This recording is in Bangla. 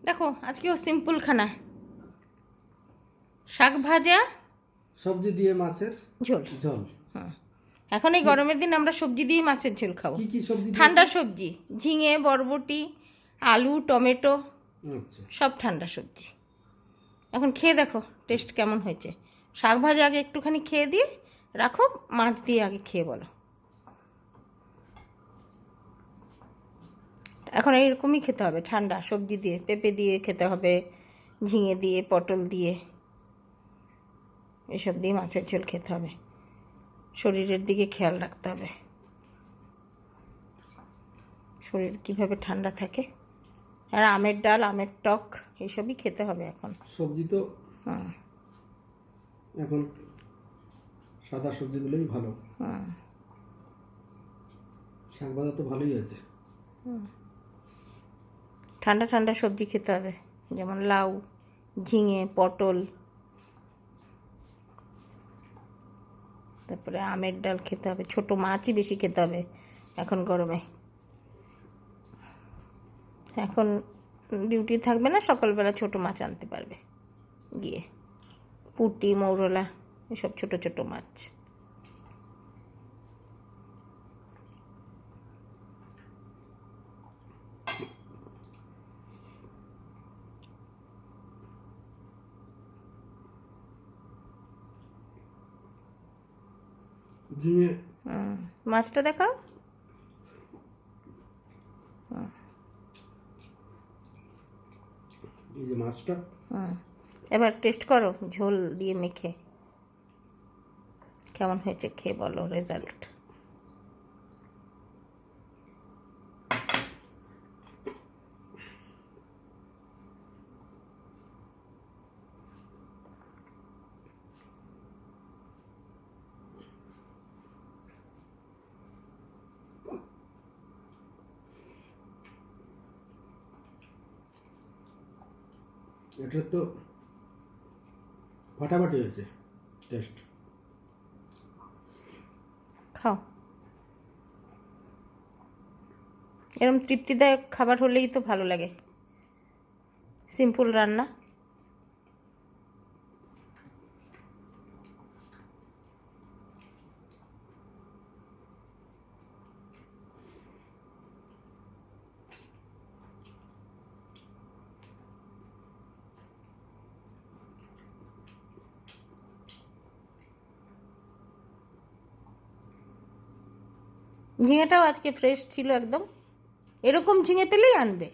দেখো আজকেও সিম্পল খানা, শাক ভাজা, সবজি দিয়ে মাছের ঝোল। ঝোল। হ্যাঁ, এখন এই গরমের দিন আমরা সবজি দিয়ে মাছের ঝোল খাবো। কি কি সবজি ঠান্ডা দিয়েছেন? সবজি, ঝিঙে, বরবটি, আলু, টমেটো, আচ্ছা, সব ঠান্ডা সবজি। এখন খেয়ে দেখো টেস্ট কেমন হয়েছে। শাক ভাজা আগে একটুখানি খেয়ে দিয়ে রাখো, মাছ দিয়ে আগে খেয়ে বলো। এখন এইরকমই খেতে হবে, ঠান্ডা সবজি দিয়ে, পেঁপে দিয়ে খেতে হবে, ঝিঙে দিয়ে, পটল দিয়ে, এসব দিয়ে মাছের ঝোল খেতে হবে। শরীরের দিকে খেয়াল রাখতে হবে, শরীর কীভাবে ঠান্ডা থাকে। আর আমের ডাল, আমের টক, এইসবই খেতে হবে এখন। সবজি তো এখন সাদা সবজিগুলোই ভালো। শাক ভাজা তো ভালোই আছে। ঠান্ডা ঠান্ডা সবজি খেতে হবে, যেমন লাউ, ঝিঙে, পটল, তারপরে আমের ডাল খেতে হবে। ছোট মাছই বেশি খেতে হবে এখন গরমে। এখন ডিউটি থাকবে না, সকালবেলা ছোট মাছ আনতে পারবে গিয়ে, পুঁটি, মৌরলা, এসব ছোট ছোট মাছ। ঝিঙে মাছটা দেখাও। এই যে মাছটা, এবার টেস্ট করো ঝোল দিয়ে মেখে, কেমন হয়েছে খেয়ে বলো রেজাল্ট। এটা তো ফাটাফাটি হয়েছে টেস্ট। খাও, এরকম তৃপ্তিদায়ক খাবার হলেই তো ভালো লাগে। সিম্পল রান্না। ঝিঙেটাও আজকে ফ্রেশ ছিল একদম, এরকম ঝিঙে পেলেই আনবে।